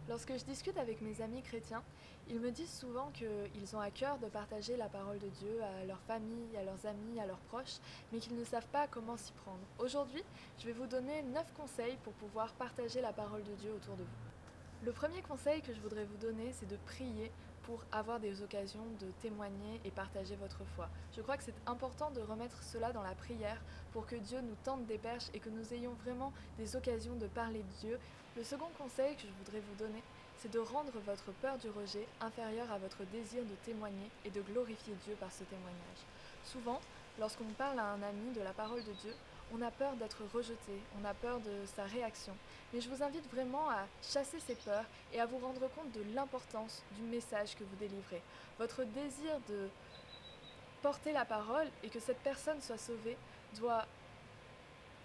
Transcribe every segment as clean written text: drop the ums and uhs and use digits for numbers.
Lorsque je discute avec mes amis chrétiens, ils me disent souvent qu'ils ont à cœur de partager la parole de Dieu à leur famille, à leurs amis, à leurs proches, mais qu'ils ne savent pas comment s'y prendre. Aujourd'hui, je vais vous donner 9 conseils pour pouvoir partager la parole de Dieu autour de vous. Le premier conseil que je voudrais vous donner, c'est de prier pour avoir des occasions de témoigner et partager votre foi. Je crois que c'est important de remettre cela dans la prière pour que Dieu nous tende des perches et que nous ayons vraiment des occasions de parler de Dieu. Le second conseil que je voudrais vous donner, c'est de rendre votre peur du rejet inférieure à votre désir de témoigner et de glorifier Dieu par ce témoignage. Souvent, lorsqu'on parle à un ami de la parole de Dieu, on a peur d'être rejeté, on a peur de sa réaction. Mais je vous invite vraiment à chasser ces peurs et à vous rendre compte de l'importance du message que vous délivrez. Votre désir de porter la parole et que cette personne soit sauvée doit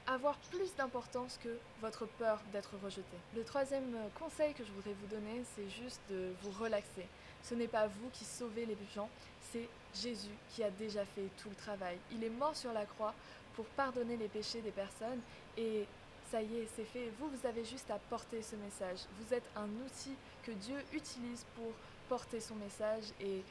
avoir plus d'importance que votre peur d'être rejeté. Le troisième conseil que je voudrais vous donner, c'est juste de vous relaxer. Ce n'est pas vous qui sauvez les gens, c'est Jésus qui a déjà fait tout le travail. Il est mort sur la croix pour pardonner les péchés des personnes et ça y est, c'est fait. Vous avez juste à porter ce message. Vous êtes un outil que Dieu utilise pour porter son message et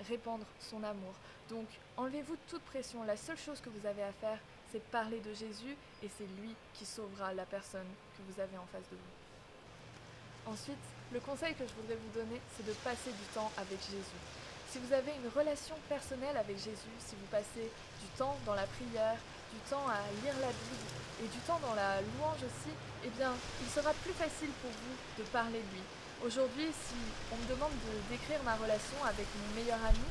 répandre son amour. Donc enlevez-vous toute pression. La seule chose que vous avez à faire, c'est parler de Jésus et c'est lui qui sauvera la personne que vous avez en face de vous. Ensuite, le conseil que je voudrais vous donner, c'est de passer du temps avec Jésus. Si vous avez une relation personnelle avec Jésus, si vous passez du temps dans la prière, du temps à lire la Bible et du temps dans la louange aussi, eh bien, il sera plus facile pour vous de parler de lui. Aujourd'hui, si on me demande de décrire ma relation avec mon meilleur ami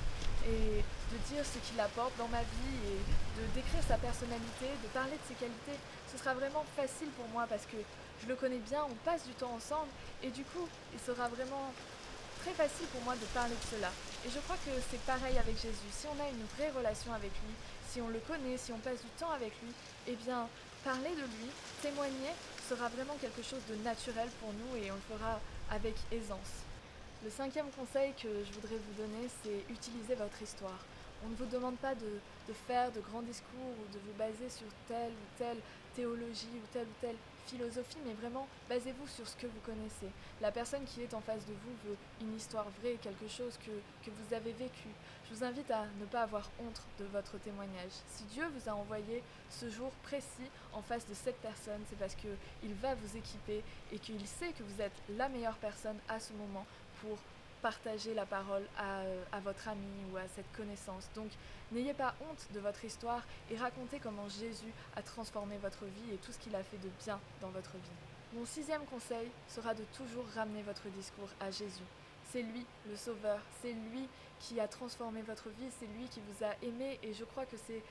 et de dire ce qu'il apporte dans ma vie et de décrire sa personnalité, de parler de ses qualités, ce sera vraiment facile pour moi parce que je le connais bien, on passe du temps ensemble et du coup, il sera vraiment très facile pour moi de parler de cela. Et je crois que c'est pareil avec Jésus. Si on a une vraie relation avec lui, si on le connaît, si on passe du temps avec lui, eh bien, parler de lui, témoigner, sera vraiment quelque chose de naturel pour nous et on le fera avec aisance. Le cinquième conseil que je voudrais vous donner, c'est utiliser votre histoire. On ne vous demande pas de faire de grands discours ou de vous baser sur telle ou telle théologie ou telle philosophie, mais vraiment basez-vous sur ce que vous connaissez. La personne qui est en face de vous veut une histoire vraie, quelque chose que vous avez vécu. Je vous invite à ne pas avoir honte de votre témoignage. Si Dieu vous a envoyé ce jour précis en face de cette personne, c'est parce qu'il va vous équiper et qu'il sait que vous êtes la meilleure personne à ce moment pour partager la parole à votre ami ou à cette connaissance. Donc n'ayez pas honte de votre histoire et racontez comment Jésus a transformé votre vie et tout ce qu'il a fait de bien dans votre vie. Mon sixième conseil sera de toujours ramener votre discours à Jésus. C'est lui le sauveur, c'est lui qui a transformé votre vie, c'est lui qui vous a aimé et je crois que c'est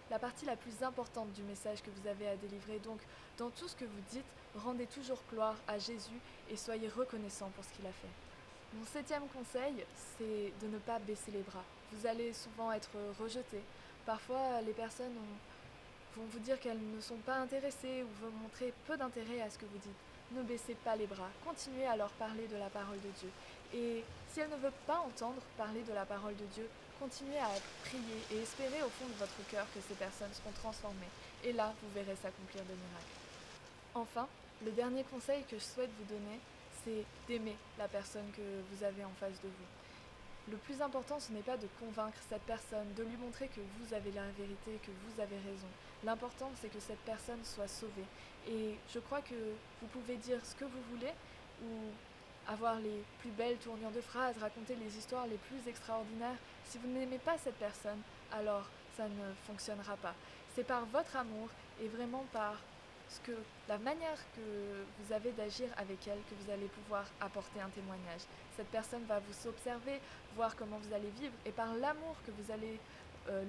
la partie la plus importante du message que vous avez à délivrer. Donc, dans tout ce que vous dites, rendez toujours gloire à Jésus et soyez reconnaissant pour ce qu'il a fait. Mon septième conseil, c'est de ne pas baisser les bras. Vous allez souvent être rejeté. Parfois, les personnes vont vous dire qu'elles ne sont pas intéressées ou vont montrer peu d'intérêt à ce que vous dites. Ne baissez pas les bras, continuez à leur parler de la parole de Dieu. Et si elles ne veulent pas entendre parler de la parole de Dieu, continuez à prier et espérez au fond de votre cœur que ces personnes seront transformées. Et là, vous verrez s'accomplir des miracles. Enfin, le dernier conseil que je souhaite vous donner, c'est d'aimer la personne que vous avez en face de vous. Le plus important, ce n'est pas de convaincre cette personne, de lui montrer que vous avez la vérité, que vous avez raison. L'important, c'est que cette personne soit sauvée. Et je crois que vous pouvez dire ce que vous voulez ou avoir les plus belles tournures de phrases, raconter les histoires les plus extraordinaires. Si vous n'aimez pas cette personne, alors ça ne fonctionnera pas. C'est par votre amour et vraiment par la manière que vous avez d'agir avec elle que vous allez pouvoir apporter un témoignage. Cette personne va vous observer, voir comment vous allez vivre et par l'amour que vous allez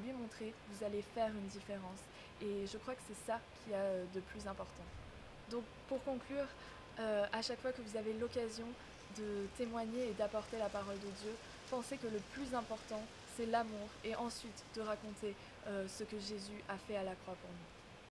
lui montrer, vous allez faire une différence. Et je crois que c'est ça qui a de plus important. Donc pour conclure, à chaque fois que vous avez l'occasion de témoigner et d'apporter la parole de Dieu, pensez que le plus important, c'est l'amour et ensuite de raconter ce que Jésus a fait à la croix pour nous.